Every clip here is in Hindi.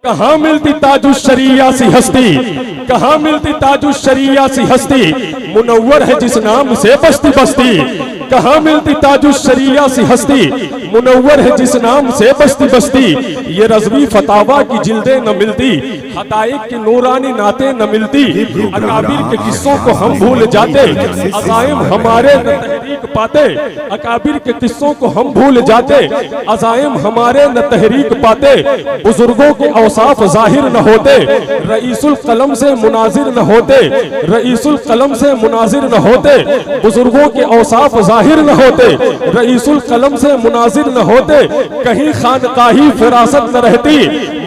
कहाँ मिलती ताजुश शरिया सी हस्ती, कहाँ मिलती ताजुश शरिया सी हस्ती, मुनव्वर है जिस नाम से बस्ती बस्ती। कहाँ मिलती ताजुश शरिया सी हस्ती, मुनव्वर है जिस नाम से बस्ती बस्ती। ये रज़वी फतावा की जिल्दे न मिलती, हक़ाइक़ की नूरानी नाते न मिलती। अकाबिर के किस्सों को हम भूल जाते, अज़ाइम हमारे न तहरीक पाते। अकाबिर के किस्सों को हम भूल जाते, अज़ाइम हमारे न तहरीक पाते। बुजुर्गों के औसाफ जाहिर न होते, रईसुल कलम से मुनाजिर न होते। रईसुल कलम से मुनाजिर न होते, बुजुर्गों के औसाफ जाहिर न होते। रईसुल कलम से मुनाजिर न होते, कहीं खानकाही फिरासत न रहती,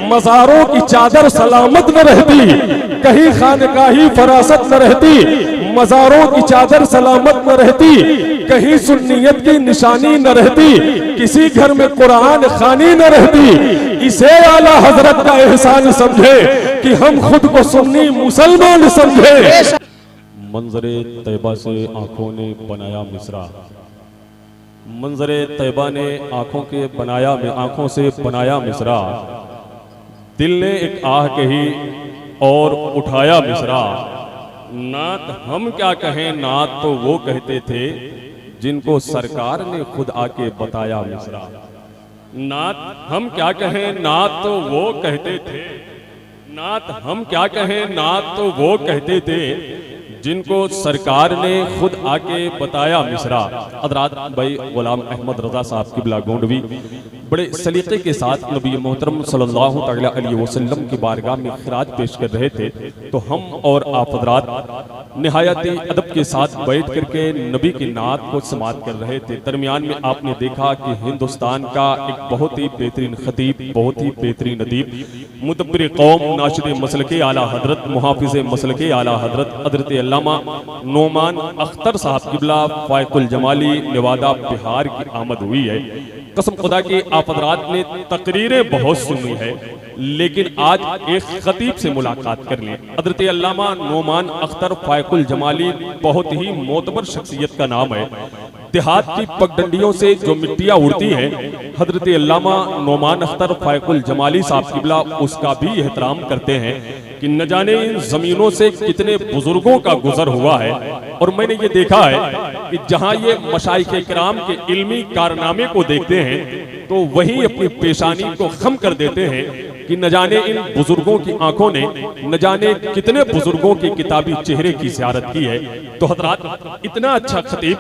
मज़ारों की चादर सलामत न रहती। कहीं खानकाही फिरासत न रहती, मज़ारों की चादर सलामत न रहती। कहीं सुन्नियत की निशानी न रहती, किसी घर में कुरान खानी न रहती। इसे आला हजरत का एहसान समझे कि हम खुद को सुन्नी मुसलमान समझे। मंजरे तैयबा से आंखों ने बनाया मिसरा, मंजरे तैयबा ने आंखों से बनाया मिसरा। दिल ने एक आह कही और उठाया मिसरा। नात हम क्या कहें, नात तो वो कहते थे जिनको सरकार ने खुद आके बताया मिसरा। नात हम क्या कहें, नात तो वो कहते थे। नात हम क्या कहें, नात तो वो कहते थे जिनको सरकार ने खुद आके बताया मिसरा। हज़रात भाई गुलाम अहमद रज़ा साहब क़िबला गोंडवी बड़े सलीक़े के साथ नबी मोहतरम सल्लल्लाहु तआला अलैहि वसल्लम की बारगाह में खिराज पेश कर रहे थे, तो हम और आप हज़रात निहायत अदब के साथ बैठ करके नबी की नात को समात कर रहे थे। दरमियान में आपने देखा कि हिंदुस्तान का एक बहुत ही बेहतरीन खतीब, बहुत ही बेहतरीन अदीब, मुदब्बिर कौम, नाशिर मसलके आला हज़रत, मुहाफ़िज़ मसलके आला हज़रत हज़रत अल्लामा नोमान अख्तर साहब क़िबला फ़ाइक़ुल जमाली नेवादा बिहार की आमद हुई है। कसम खुदा की आप हज़रात ने तकरीरें बहुत सुनी है, लेकिन आज एक खतीब से मुलाकात कर लें। हज़रत अल्लामा नोमान अख्तर फ़ाइक़ुल जमाली बहुत ही मोतबर शख्सियत का नाम है। देहात की पगडंडियों से जो मिट्टियाँ उड़ती हैं, हज़रत अल्लामा नोमान अख्तर फ़ाइक़ुल जमाली साहब क़िबला उसका भी एहतराम करते हैं कि न जाने इन ज़मीनों से कितने बुजुर्गों का गुजर हुआ है। और मैंने ये देखा है कि जहाँ ये मशाइख़ किराम के इल्मी कारनामे को देखते हैं तो वहीं अपनी पेशानी को खम कर देते हैं कि न जाने इन बुजुर्गों की आंखों ने न जाने कितने बुजुर्गों के किताबी चेहरे की ज़ियारत की है। तो हज़रात इतना अच्छा खतीब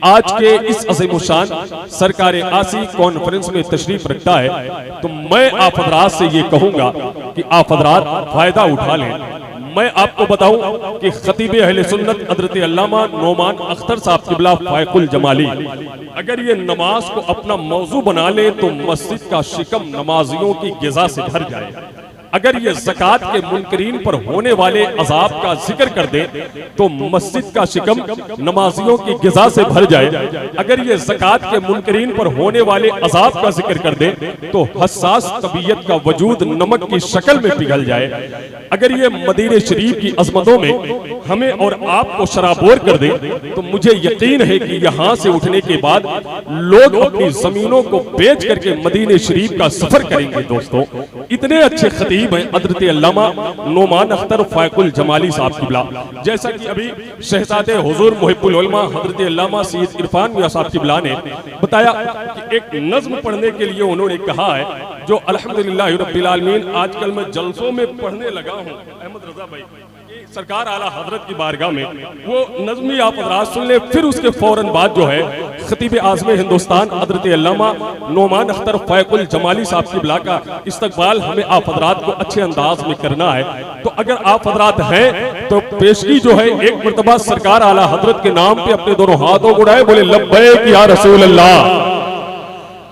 आज के इस अज़ीमुशान सरकार आसी कॉन्फ्रेंस में तशरीफ रखता है, तो मैं आप हज़रात से ये कहूँगा कि आप हज़रात फ़ायदा उठा लें। मैं आपको बताऊं कि खतीब अहले सुन्नत हज़रत अल्लामा नोमान अख्तर साहब क़िबला फ़ाइक़ुल जमाली अगर ये नमाज को अपना मौजू बना ले तो मस्जिद का शिकम नमाजियों की गिज़ा से भर जाए। अगर ये ज़कात के मुनकरीन पर होने वाले अज़ाब का जिक्र कर दे तो मस्जिद का शिकम नमाजियों की गिज़ा से भर जाए। अगर ये ज़कात के मुनकरीन पर होने वाले अज़ाब का जिक्र कर दे तो हसास तबीयत का वजूद नमक की शक्ल में पिघल जाए। अगर ये मदीने शरीफ की अज़मतों में हमें और आपको शराबोर कर दे तो मुझे यकीन है कि यहाँ से उठने के बाद लोग अपनी ज़मीनों को बेच करके मदीने शरीफ का सफर करेंगे। दोस्तों, इतने अच्छे खतीब हैं हज़रत अल्लामा नोमान अख्तर फ़ाइक़ुल जमाली साहब क़िबला। जैसा कि अभी शहज़ादे हुज़ूर मुहिब्बुल उलमा हज़रत अल्लामा सैयद इरफान मियां साहब क़िबला ने बताया कि एक नज़्म पढ़ने के लिए उन्होंने कहा है, जो अल्हम्दुलिल्लाह रब्बिल आलमीन आजकल मैं जलसों में पढ़ने लगा हूँ। अहमद रज़ा भाई सरकार आला हज़रत की बारगाह में वो नज़्मी आप हज़रात सुन ले, फिर उसके फौरन बाद जो है खतीब आज़म हिंदुस्तान हज़रत अल्लामा नोमान अख्तर फ़ाइक़ुल जमाली साहब क़िबला का इस्तक़बाल हमें आप हज़रात को अच्छे अंदाज में करना है। तो अगर आप हज़रात हैं तो पेशगी जो है एक मरतबा सरकार आला हज़रत के नाम पे अपने दोनों हाथों को उठाए, बोले लब्बैक या रसूल अल्लाह।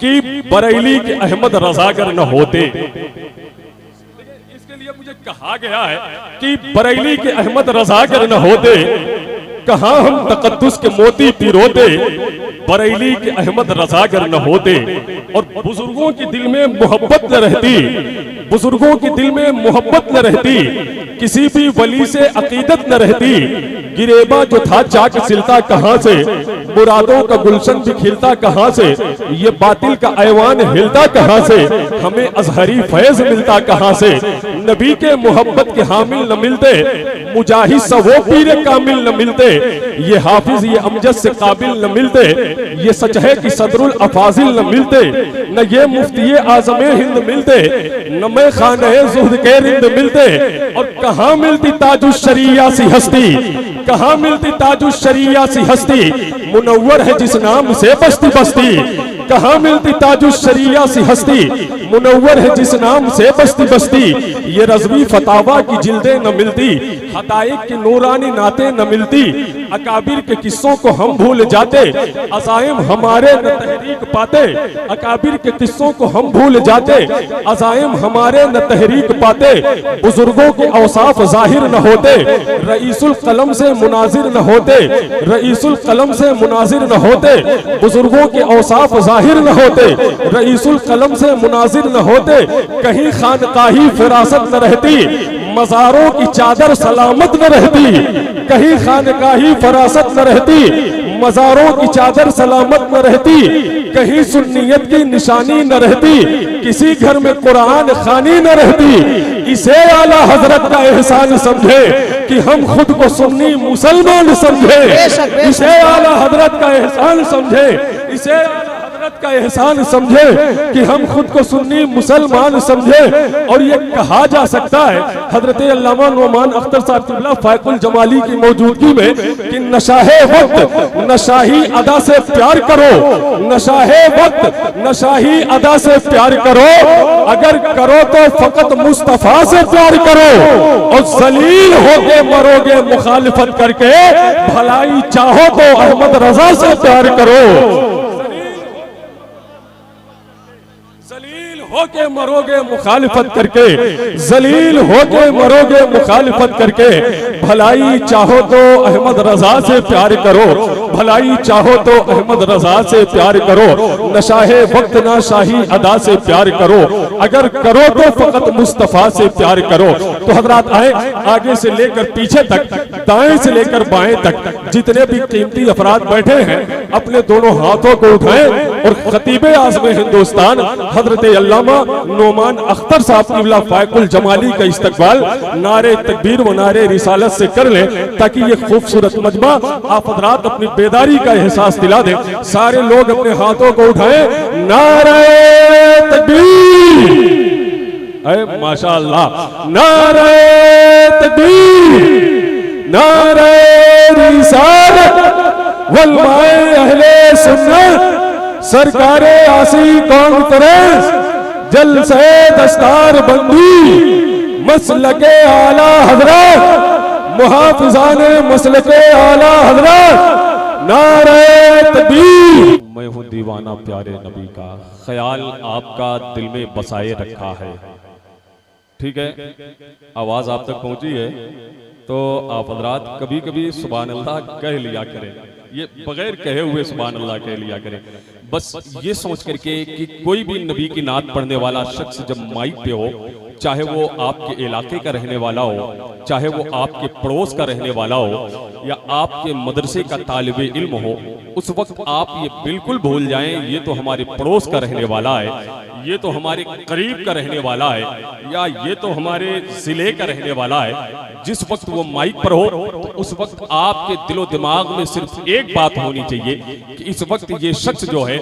कि बरेली के अहमद रज़ागर न होते, इसके लिए मुझे कहा गया है कि बरेली के अहमद रज़ागर न होते, कहाँ हम तक़द्दुस के मोती पिरोते, बरेली के अहमद रज़ागर न होते। और बुजुर्गों के दिल में मोहब्बत न रहती, बुजुर्गों के दिल में मोहब्बत न रहती, किसी भी वली से अकीदत न रहती, गिरेबा जो था चाक सिलता कहाँ से, मुरादों का गुलशन भी खिलता कहाँ से, ये बातिल का ऐवान हिलता कहाँ से, हमें अजहरी फैज मिलता कहाँ से। नबी के मोहब्बत के हामिल न मिलते, मुजाहिद सा वो पीर कामिल न मिलते, ये हाफिज ये अमजद से काबिल न मिलते, ये सच है कि सदरुल अफाजिल न मिलते, न ये मुफ्ती आज़म हिंद मिलते, न मैं खाने ज़ुहद के रिंद मिलते। और कहाँ मिलती ताजुश शरिया सी हस्ती, कहाँ मिलती ताजुश शरिया सी हस्ती, मुनव्वर है जिस नाम से बस्ती बस्ती। कहाँ मिलती ताजुश शरिया सी हस्ती, मुनव्वर है जिस नाम से बस्ती बस्ती। ये रज़वी फतावा की जिल्दें न मिलती, हदाइक की नूरानी नाते न मिलती, अकाबिर के किस्सों को हम भूल जाते, अज़ाइम हमारे न तहरीक पाते। अकाबिर के किस्सों को हम भूल जाते, अज़ाइम हमारे न तहरीक पाते। बुजुर्गों के औसाफ जाहिर न होते, रईसुल कलम से मुनाजिर न होते, रईसुल कलम से मुनाजिर न होते। बुजुर्गों के औसाफ जाहिर न होते, रईसुल कलम से मुनाजिर न होते। कहीं खानकाही फिरासत न रहती, मज़ारों की चादर सलामत न रहती। कहीं खानकाही फरासत न रहती, मज़ारों की चादर सलामत न रहती। कहीं सुन्नियत की निशानी न रहती, किसी घर में कुरान खानी न रहती। इसे आला हजरत का एहसान समझे कि हम खुद को सुन्नी मुसलमान समझे। इसे आला हजरत का एहसान समझे, इसे आला हजरत का एहसान समझे कि हम खुद को सुन्नी मुसलमान समझे। और ये कहा जा सकता है हजरत अल्लामा नोमान अख्तर साहब क़िबला फायकुल जमाली की मौजूदगी में कि नशाहे वक्त नशाही अदा से प्यार करो, नशाहे वक्त नशाही अदा से प्यार करो। अगर करो तो फकत मुस्तफा से प्यार करो, और जलील होके मरोगे मुखालिफत करके। भलाई चाहो तो अहमद रजा से प्यार करो, जलील होके मरोगे मुखालिफत करके, जलील होके मरोगे मुखालिफत करके। भलाई चाहो तो अहमद रजा से प्यार करो, भलाई चाहो तो अहमद रजा से प्यार करो। नशाहे वक्त ना शाही अदा से प्यार करो, अगर करो तो फकत मुस्तफा से प्यार करो। तो हजरात आए आगे से लेकर पीछे तक, दाएं से लेकर बाएं तक, जितने भी कीमती अफराद बैठे हैं अपने दोनों हाथों को उठाएं और खतीबे आज़म हिंदुस्तान हजरत अल्लामा नोमान अख्तर साहब क़िबला फायकुल जमाली का इस्तकबाल नारे तकबीर व नारे रिसालत से कर ले, ताकि ये खूबसूरत मजमा आप हज़रात अपनी बेदारी का एहसास दिला दे। सारे लोग अपने हाथों को उठाएं, नारे तकबीर, अरे माशाअल्लाह, नारे तकबीर, नारे रिसालत वल्माए अहले सुन्नत, सरकारे आसी कॉन्फ्रेंस, जलसे दस्तार बंदी, मसलके आला हजरत, मुहाफिजाने मसलके आला हजरत, नारे तकबीर। मैं हूँ दीवाना प्यारे नबी का, ख्याल आपका दिल में बसाए रखा है। ठीक है, आवाज आप तक पहुंची है तो आप हजरात कभी कभी सुभान अल्लाह कह लिया करें, ये बगैर कहे हुए सुभान अल्लाह कह लिया करें। बस ये सोच करके कि कोई भी नबी की नात पढ़ने वाला शख्स जब माइक पे हो, चाहे वो आपके इलाके का रहने वाला हो, चाहे वो आपके पड़ोस का रहने वाला हो, या आपके मदरसे का तालिबे इल्म हो, उस वक्त आप ये बिल्कुल भूल जाएं ये तो हमारे पड़ोस का रहने वाला है, ये तो हमारे करीब का रहने वाला है, या ये तो हमारे जिले का रहने वाला है। जिस वक्त वो माइक पर हो तो उस वक्त आपके दिलो दिमाग में सिर्फ एक बात होनी चाहिए कि इस वक्त ये शख्स जो है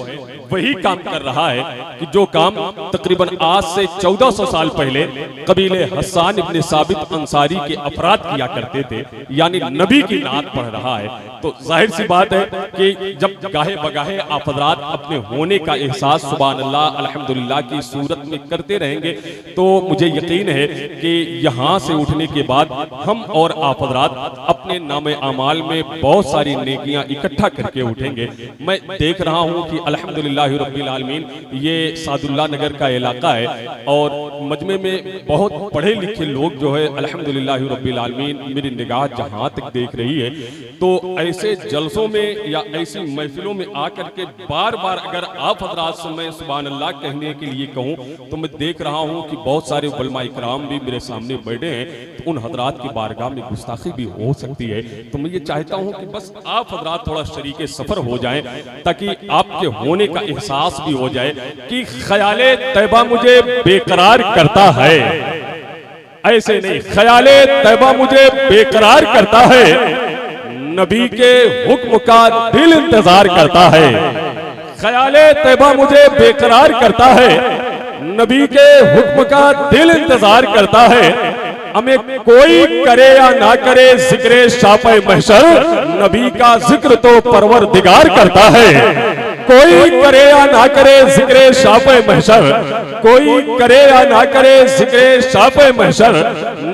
वही काम कर रहा है कि जो काम तकरीबन आज से 1400 साल पहले कबीले हस्सान इब्ने साबित अंसारी के अफराद किया करते थे, यानी नबी की नात पढ़ रहा है। तो जाहिर सी बात है कि जब गाहे बगाहे आप हज़रात अपने होने का एहसास सुभान अल्लाह अल्हम्दुलिल्लाह की सूरत में करते रहेंगे तो मुझे यकीन है कि यहाँ से उठने के बाद हम और आप हज़रात अपने नामे आमाल में बहुत सारी नेकियां इकट्ठा करके उठेंगे। मैं देख रहा हूँ कि अल्हम्दुलिल्लाह रब्बिल आलमीन ये सादुल्लाह नगर का इलाका है और मजमे में बहुत पढ़े लिखे लोग जो है अल्हम्दुलिल्लाह रब्बिल आलमीन मेरी निगाह जहाँ तक देख रही है, तो ऐसे जलसों में या ऐसी महफिलों में आकर के बार बार अगर आप हज़रात से मैं सुभान अल्लाह कहने के लिए कहूँ तो मैं देख रहा हूँ कि बहुत सारे उलमा इकराम भी मेरे सामने बैठे हैं, तो उन हजरात की बारगाह में गुस्ताखी भी हो सकती है। तो मैं ये चाहता हूँ कि बस आप हजरात थोड़ा शरीके सफर हो जाएं, ताकि आपके होने का एहसास भी हो जाए कि ख्याले तैबा मुझे बेकरार करता है। ऐसे नहीं, ख्याले तैबा मुझे बेकरार करता है, नबी के हुक्म का दिल इंतजार करता है। ख्याले तैबा मुझे बेकरार करता है, नबी के हुक्म का दिल इंतजार करता है। हमें कोई करे या ना करे जिक्रे शापे महशर, नबी का जिक्र तो परवरदिगार करता है। कोई करे या ना करे जिक्रे शापे महशर, कोई करे या ना करे जिक्रे शापे महशर,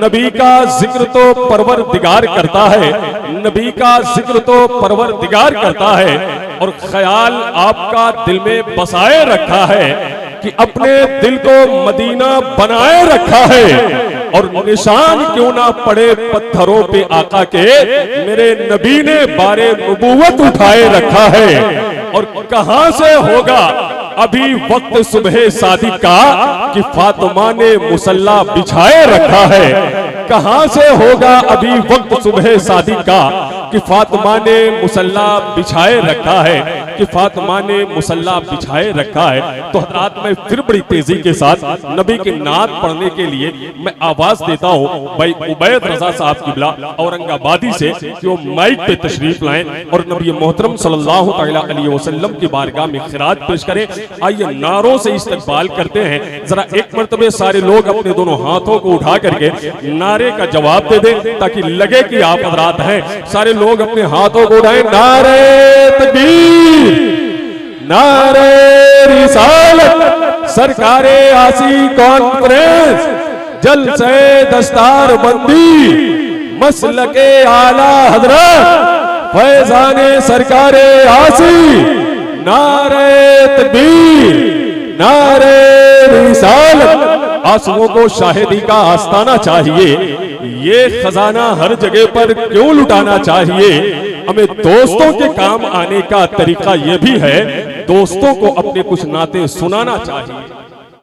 नबी का जिक्र तो परवरदिगार करता है, नबी का जिक्र तो परवरदिगार करता है। और ख्याल आपका दिल में बसाए रखा है कि अपने दिल को मदीना बनाए रखा है, और निशान क्यों ना पड़े पत्थरों पे आका के, मेरे नबी ने बारे नबूवत उठाए रखा है। और कहां से होगा अभी वक्त सुबह सादिक का कि फातिमा ने मुसल्ला बिछाए रखा है। कहां से होगा अभी वक्त सुबह सादिक का कि फातिमा ने मुसल्ला बिछाए रखा है, कि फातिमा ने मुसल्ला बिछाए रखा है। तो हज़रात मैं फिर बड़ी तेजी के साथ नबी की नात पढ़ने के लिए मैं आवाज देता हूँ भाई उबैद रजा साहब किबला औरंगाबादी से कि वो माइक पे तशरीफ लाएं और नबी मोहतरम सल्लल्लाहु अलैहि वसल्लम की बारगाह में खिरात पेश करें। आइए नारों से इस्तकबाल करते हैं। जरा एक मर्तबे सारे लोग अपने दोनों हाथों को उठा करके नारे का जवाब दे दें ताकि लगे कि आप हज़रात हैं। सारे लोग अपने हाथों को उठाएं, नारे तकबीर, नारे रिसालत, सरकारे आसी कॉन्फ्रेंस, जलसे दस्तार बंदी, मसलके आला हजरत, फैजाने सरकारे आसी, नारे तकबीर, नारे रिसालत। आंसुओं को शाहिदी का आस्ताना चाहिए, ये खजाना हर जगह पर क्यों लुटाना चाहिए। हमें दोस्तों के काम आने का तरीका ये भी है, दोस्तों को अपने कुछ नाते सुनाना चाहिए।